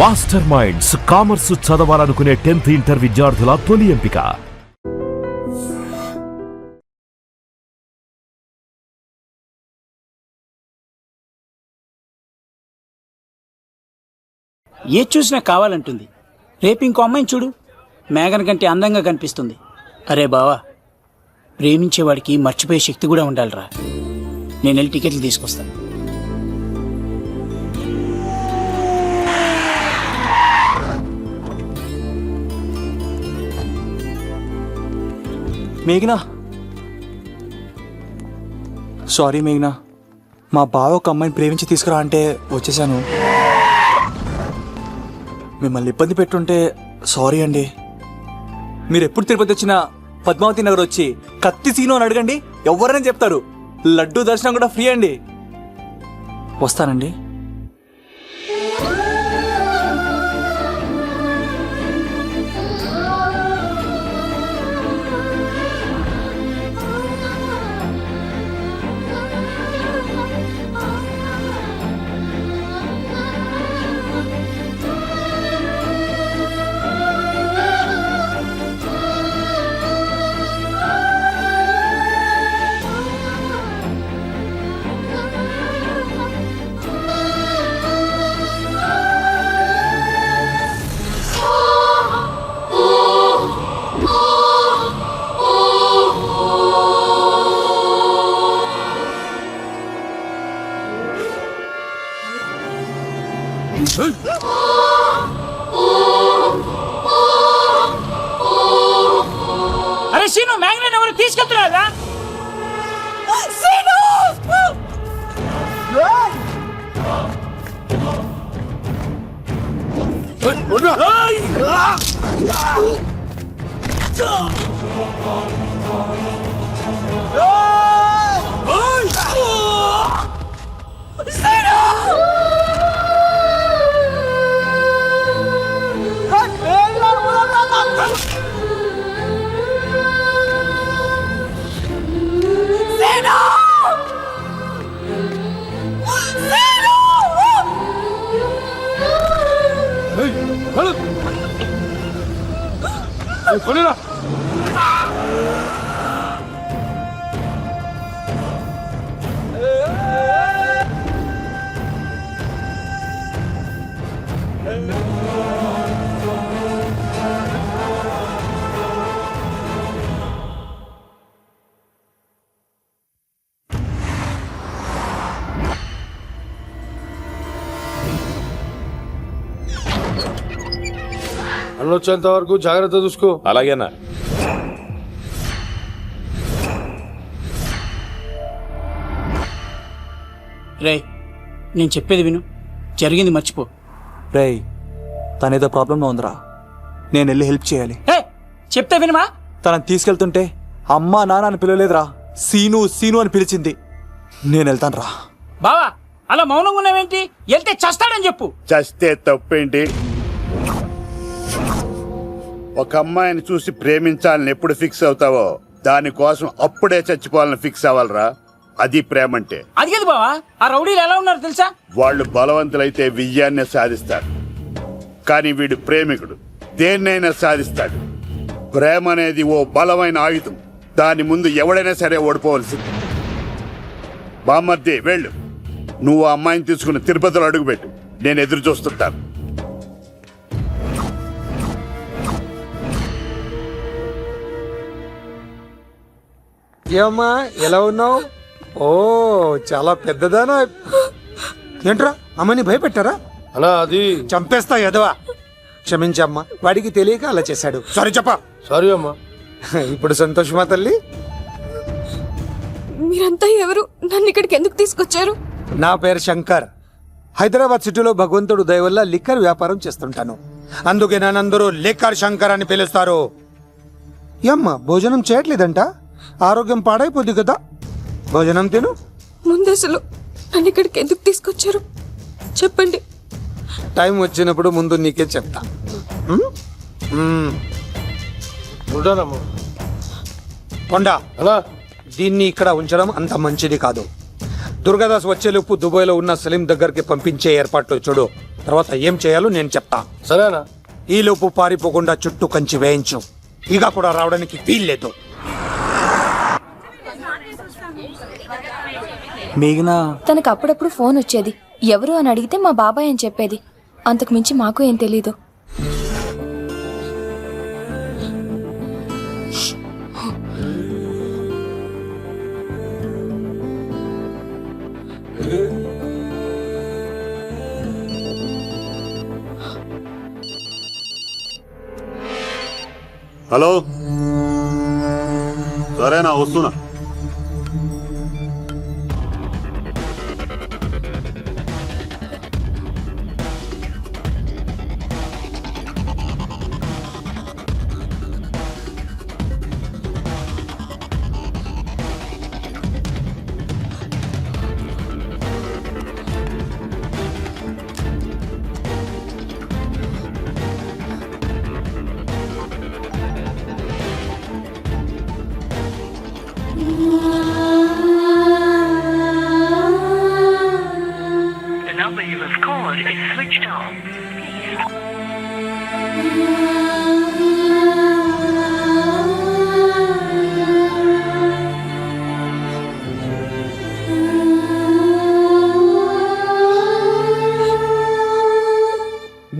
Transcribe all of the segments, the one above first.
Master minds commerce చదవాలనుకునే 10th inter విద్యార్థుల తొలి ఎంపిక. ఏ చూసినా కావాలంటుంది. రేపు ఇంకో అమ్మాయిని చూడు, మేఘన్ కంటే అందంగా కనిపిస్తుంది. అరే బావా, ప్రేమించేవాడికి మర్చిపోయే శక్తి కూడా ఉండాలిరా. నేను వెళ్ళి టికెట్లు తీసుకొస్తాను. మేఘనా, సారీ మేఘనా, మా బావ ఒక అమ్మాయిని ప్రేమించి తీసుకురా అంటే వచ్చేసాను. మిమ్మల్ని ఇబ్బంది పెట్టుంటే సారీ అండి. మీరు ఎప్పుడు తిరుపతి వచ్చినా పద్మావతి నగర్ వచ్చి కత్తి సీను అని అడగండి, ఎవరైనా చెప్తారు. లడ్డూ దర్శనం కూడా ఫ్రీ అండి. వస్తానండి. అరే సీను, మ్యాగ్నెట్ ఎవరు తీసుకెళ్తున్నారా? అన్నొచ్చేంత వరకు జాగ్రత్త చూసుకో. అలాగేనా? రే, నేను చెప్పేది విను, జరిగింది మర్చిపో. రేయ్, తనేదో ప్రాబ్లంలో ఉందిరా, నేను వెళ్ళి హెల్ప్ చేయాలి. చెప్తే వినుమా? తనని తీసుకెళ్తుంటే అమ్మా నాన్న అని పిలవలేదురా, సీను సీను అని పిలిచింది. నేను వెళ్తాను రా. బావా, అలా మౌనంగా ఉన్నావేంటి? వెళ్తే చస్తాడని చెప్పు. చస్తే తప్పేంటి? ఒక అమ్మాయిని చూసి ప్రేమించాలని ఎప్పుడు ఫిక్స్ అవుతావో దానికోసం అప్పుడే చచ్చిపోవాలని ఫిక్స్ అవ్వాలరా. అది ప్రేమంటే. అది కదా బావా, ఆ రౌడీలు ఎలా ఉన్నారు తెలుసా? వాళ్ళు బలవంతులైతే విజయాన్నే సాధిస్తారు, కానీ వీడు ప్రేమికుడు, దేన్నైనా సాధిస్తాడు. ప్రేమ అనేది ఓ బలమైన ఆయుధం, దాని ముందు ఎవడైనా సరే ఓడిపోవలసింది. బామ్మర్ది వెళ్ళు, నువ్వు ఆ అమ్మాయిని తీసుకుని తిరుపతిలో అడుగుపెట్టు, నేను ఎదురు చూస్తుంటాను. ఏమ్మా, ఎలా ఉన్నావు? ఓ, చాలా పెద్దదానా? ఏంట్రా అమ్మని భయపెట్టారా? అలా అది చంపేస్తా ఎదవా. క్షమించమ్మా, వాడికి తెలియక అలా చేశాడు. సారీ చెప్పా. సారీ అమ్మా. ఇప్పుడు సంతోషమా తల్లి? మీరంతా ఎవరు? నన్ను ఇక్కడికి ఎందుకు తీసుకొచ్చారు? నా పేరు శంకర్. హైదరాబాద్ సిటీలో భగవంతుడు దయ వల్ల లిక్కర్ వ్యాపారం చేస్తుంటాను, అందుకే నన్నందరూ లిక్కర్ శంకర్ అని పిలుస్తారు. ఏమ్మా, భోజనం చేయట్లేదంట? ఆరోగ్యం పాడైపోద్ది కదా, భోజనం తిను. ముందు అసలు నన్ను ఇక్కడికి ఎందుకు తీసుకొచ్చారు చెప్పండి. టైం వచ్చినప్పుడు ముందు నీకే చెప్తా. ఉంటానమ్మా. కొండా, అలా దీన్ని ఇక్కడ ఉంచడం అంత మంచిది కాదు. దుర్గాదాస్ వచ్చేలోపు దుబాయ్లో ఉన్న సలీం దగ్గరికి పంపించే ఏర్పాట్లు చూడు. తర్వాత ఏం చేయాలో నేను చెప్తా. సరేనా? ఈలోపు పారిపోకుండా చుట్టూ కంచి వేయించు. ఇక కూడా రావడానికి వీల్లేదు. మేఘనా తనకు అప్పుడప్పుడు ఫోన్ వచ్చేది. ఎవరు అని అడిగితే మా బాబాయ్ అని చెప్పేది. అంతకు మించి మాకు ఏం తెలీదు. హలో, సరేనా, వస్తున్నా. The number you have called is switched off.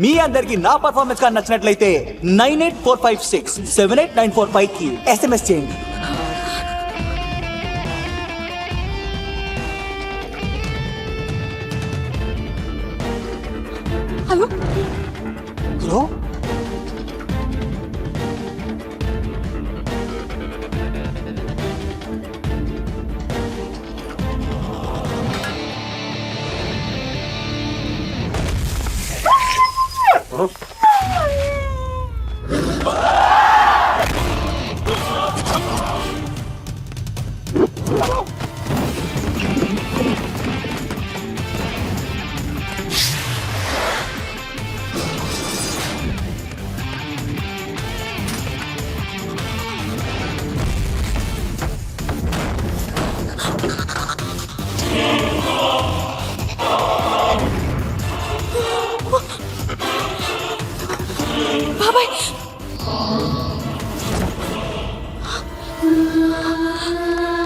మీ అందరికి నా పర్ఫార్మెన్స్ కానీ నచ్చినట్లయితే 9845678945 కి SMS చేయండి. హలో, హలో, బాబాయ్.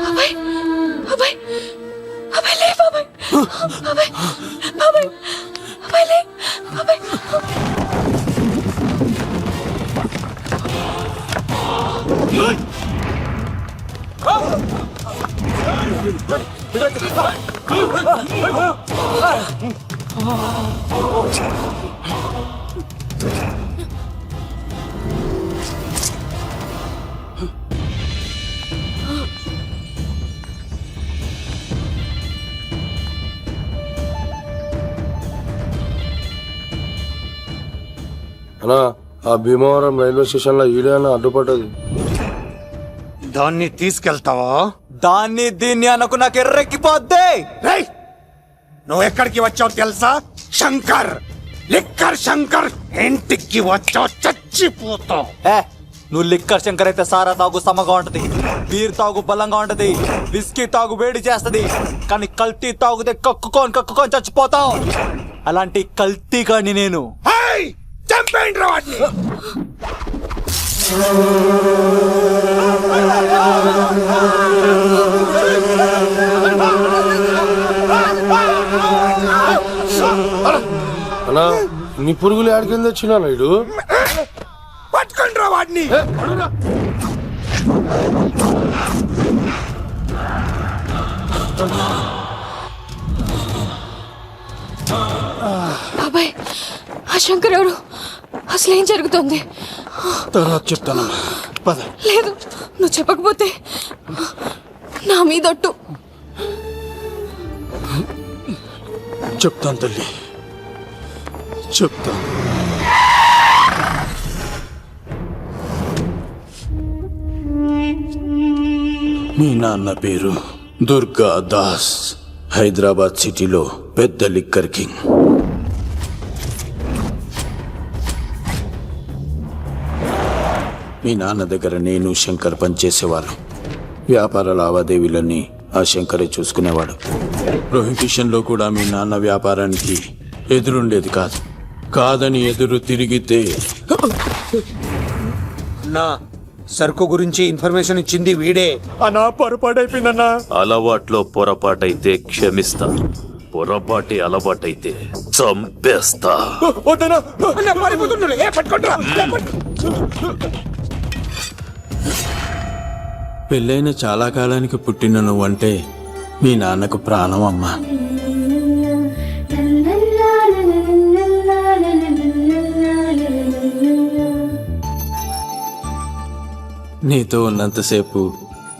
బాబాయ్, బాబాయ్, బాబాయ్ లే బాబాయ్. బాబాయ్, బాబాయ్, బాబాయ్ లే బాబాయ్. అన్నా, ఆ భీమవరం రైల్వే స్టేషన్ లో ఈడేనా అడ్డుపడ్డది. దాన్ని తీసుకెళ్తావా? దాన్ని దీన్ని అనకు నాకు ఎర్రెక్కిపోద్ది. రేయ్, నువ్వు ఎక్కడికి వచ్చావు తెలుసా? శంకర్, లిక్కర్ శంకర్ ఇంటికి వచ్చావు, చచ్చిపోతావు. నువ్వు లిక్కర్ శంకర్ అయితే సారా తాగు సమగా ఉంటది, బీర్ తాగు బలంగా ఉంటది, విస్కీ తాగు వేడి చేస్తది, కానీ కల్తీ తాగుతే కక్కుకొని చచ్చిపోతావు. అలాంటి కల్తీ కాని నేను. చంపేయండి రా వాడిని. అన్నా, నీ పురుగులు ఆడికింద వచ్చినా ఇడు. పట్టుకోండి రా వాడిని. బాబాయ్, ఆ శంకర్ ఎవరు? అసలు ఏం జరుగుతుంది? తర్వాత చెప్తాను. లేదు, నువ్వు చెప్పకపోతే నా మీదొట్టు. చెప్తాను తల్లి, చెప్తాను. మీ నాన్న పేరు దుర్గా దాస్. హైదరాబాద్ సిటీలో పెద్ద లిక్కర్ కింగ్. మీ నాన్న దగ్గర నేను శంకర్ పనిచేసేవాళ్ళం. వ్యాపార లావాదేవీలన్నీ ఆ శంకరే చూసుకునేవాడు. ప్రొహిబిషన్లో కూడా మీ నాన్న వ్యాపారానికి ఎదురుండేది కాదు. కాదని ఎదురు తిరిగితే నా సరుకు గురించి ఇన్ఫర్మేషన్ ఇచ్చింది వీడే. అన్నా పొరపాటైపోయిందన్నా. అలవాట్లో పొరపాటైతే క్షమిస్తా, పొరపాటి అలవాటైతే చంపేస్తా. వద్దనా. పెళ్ళైన చాలా కాలానికి పుట్టిన నువ్వంటే మీ నాన్నకు ప్రాణం అమ్మా. నీతో ఉన్నంతసేపు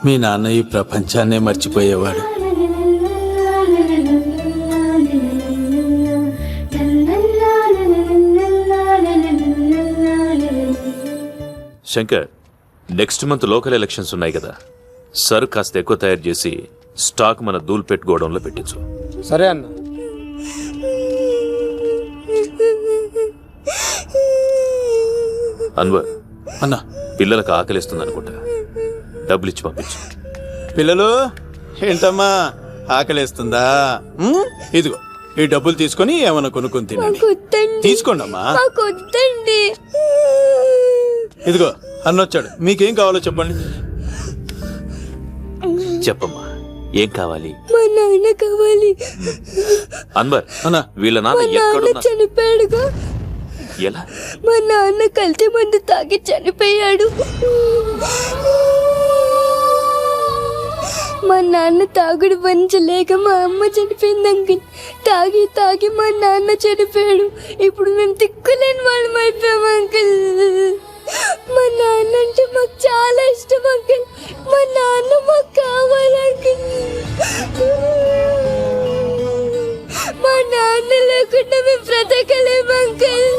మీ నాన్న ఈ ప్రపంచాన్నే మర్చిపోయేవాడు. Shankar, next month local elections ఉన్నాయి కదా, సరుకు కాస్త ఎక్కువ తయారు చేసి స్టాక్ మన దూల్పేట్ గోడౌన్లో పెట్టించు. సరే అన్న. అన్వర్ అన్నా, పిల్లలకు ఆకలిస్తుంది అనుకుంటా, డబ్బులు ఇచ్చి పంపించు. పిల్లలు ఏంటమ్మా ఆకలేస్తుందా? ఇదిగో ఈ డబ్బులు తీసుకొని ఏమైనా కొనుక్కొని తినండి. తీసుకోండి అమ్మా. ఇదిగో అన్నొచ్చాడు, మీకేం కావాలో చెప్పండి. చెప్పమ్మా, ఏం కావాలి? మా నాన్న కావాలి. అన్వర్ అన్నా, వీళ్ళ మా నాన్న నాన్న ఎక్కడున్నా? చనిపోయాడుగా. ఎలా? మా నాన్న కల్తీ మందు తాగి చనిపోయాడు. మా నాన్న తాగుడు భరించలేక మా అమ్మ చనిపోయింది అంకిల్. తాగి తాగి మా నాన్న చనిపోయాడు. ఇప్పుడు మేము తిక్కులేని వాళ్ళం అయిపోయాం అంకిల్. మా నాన్న అంటే మాకు చాలా ఇష్టం అంకిల్. మా నాన్న మాకు కావాలి అంకిల్. మా నాన్న లేకుండా మేము బ్రతకలేము అంకిల్.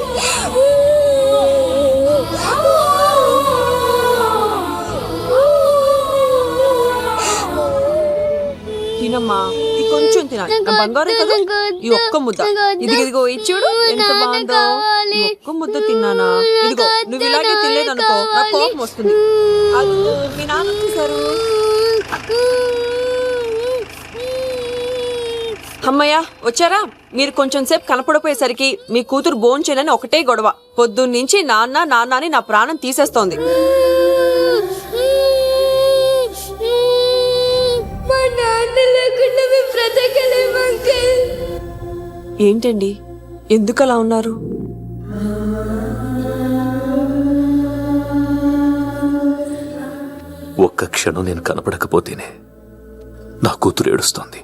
తినమ్మా, ఇది కొంచెం తినాలి. నా బంగారం కదా, ఈ ఒక్క ముద్ద. ఇదిగో ఇది చూడు ఎంత బాగుందో. ఈ ఒక్క ముద్ద తిన్నానా? ఇదిగో నువ్వు ఇలాగే తినలేదనుకో నాకు కోపం వస్తుంది. అది మీ నాన్న చూసారు. అమ్మయ్య వచ్చారా? మీరు కొంచెం సేపు కనపడిపోయేసరికి మీ కూతురు భోంచేనని ఒకటే గొడవ. పొద్దున్నుంచి నాన్న నాన్న అని నా ప్రాణం తీసేస్తోంది. ఏంటండి ఎందుకు అలా ఉన్నారు? ఒక్క క్షణం నేను కనపడకపోతేనే నా కూతురు ఏడుస్తోంది.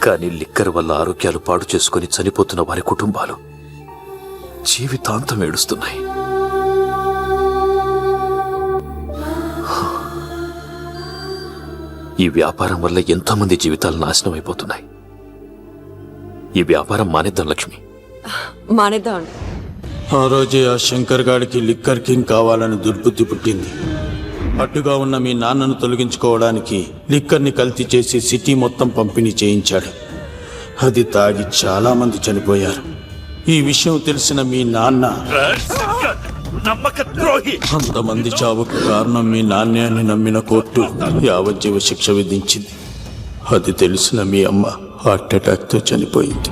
కానీ లిక్కర్ వల్ల ఆరోగ్యాలు పాడు చేసుకుని చనిపోతున్న వారి కుటుంబాలు జీవితాంతం ఏడుస్తున్నాయి. ఈ వ్యాపారం వల్ల ఎంతోమంది జీవితాలు నాశనం అయిపోతున్నాయి. ఈ వ్యాపారం మానేద్దాం లక్ష్మి. మానేద్దాం అండి. ఆ రోజే ఆ శంకర్ గాడికి లిక్కర్ కింగ్ కావాలని దుర్బుద్ధి పుట్టింది. అడ్డుగా ఉన్న మీ నాన్నను తొలగించుకోవడానికి లిక్కర్ని కల్తీ చేసి సిటీ మొత్తం పంపిణీ చేయించాడు. అది తాగి చాలా మంది చనిపోయారు. ఈ విషయం తెలిసిన మీ నాన్న అంతమంది చావుకు కారణం మీ నాన్నే అని నమ్మిన కోర్టు యావజ్జీవ శిక్ష విధించింది. అది తెలిసిన మీ అమ్మ హార్ట్ అటాక్ తో చనిపోయింది.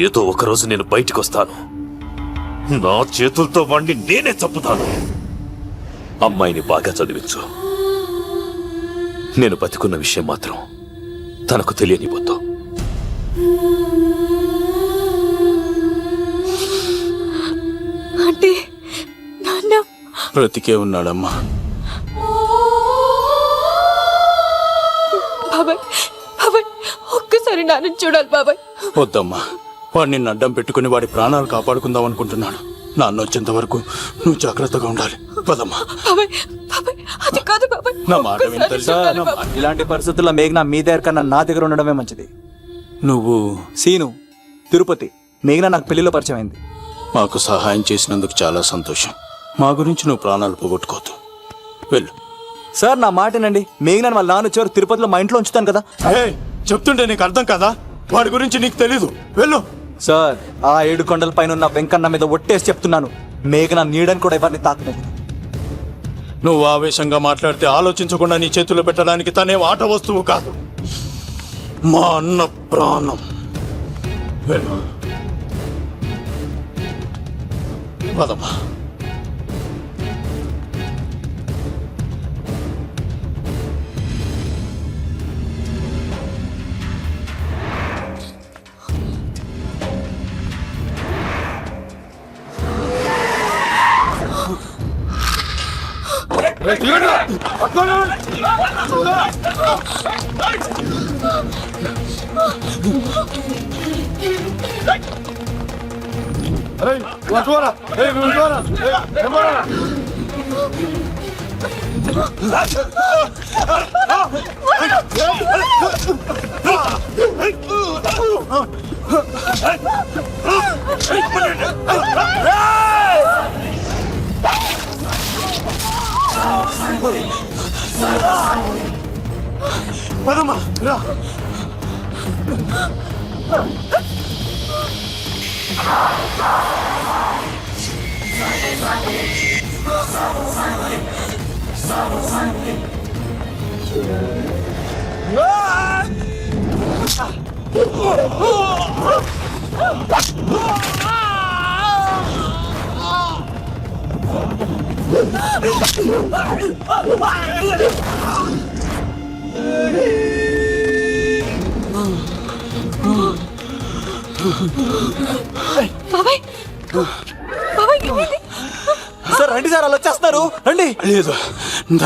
ఏదో ఒకరోజు నేను బయటికి వస్తాను, నా చేతులతో వాణ్ణి నేనే చంపుతాను. అమ్మాయిని బాగా చదివించు. నేను బతికున్న విషయం మాత్రం తనకు తెలియనిపోతూ. అంటే నాన్న బ్రతికే ఉన్నాడమ్మా. బాబాయ్ బాబాయ్ ఒక్కసారి నాన్న చూడాలి బాబాయ్. వద్దమ్మా, వాడిని నిన్ను అడ్డం పెట్టుకుని వాడి ప్రాణాలు కాపాడుకుందాం అనుకుంటున్నాడు. నాన్న వచ్చేంత వరకు నువ్వు జాగ్రత్తగా ఉండాలి. పదమ్మా. బాబాయ్ బాబాయ్ అది కాదు బాబాయ్. నా మాట విను తెలుసా? ఇలాంటి పరిస్థితుల్లో మేఘన మీ దగ్గర కన్నా నా దగ్గర ఉండడమే మంచిది. నువ్వు సీను, తిరుపతి. మేఘన నాకు పెళ్లిలో పరిచయం అయింది. మాకు సహాయం చేసినందుకు చాలా సంతోషం. మా గురించి నువ్వు ప్రాణాలు పోగొట్టుకోవద్దు. వెళ్ళు. సార్ నా మాటనండి. మేఘన వాళ్ళ నాన్న వచ్చేవారు తిరుపతిలో మా ఇంట్లో ఉంచుతాను కదా. చెప్తుంటే నీకు అర్థం కదా? వాడి గురించి నీకు తెలీదు. వెళ్ళు. సార్ ఆ 7 కొండల పైన ఉన్న వెంకన్న మీద ఒట్టేసి చెప్తున్నాను, మేఘన నీడని కూడా ఎవరిని తాకలేదు. నువ్వు ఆవేశంగా మాట్లాడితే ఆలోచించకుండా నీ చేతుల్లో పెట్టడానికి తనే ఆట వస్తువు కాదు, మా అన్న ప్రాణం. పదమ్మా. సార్ రండి సార్, అలా వచ్చేస్తున్నారు, రండి. లేదు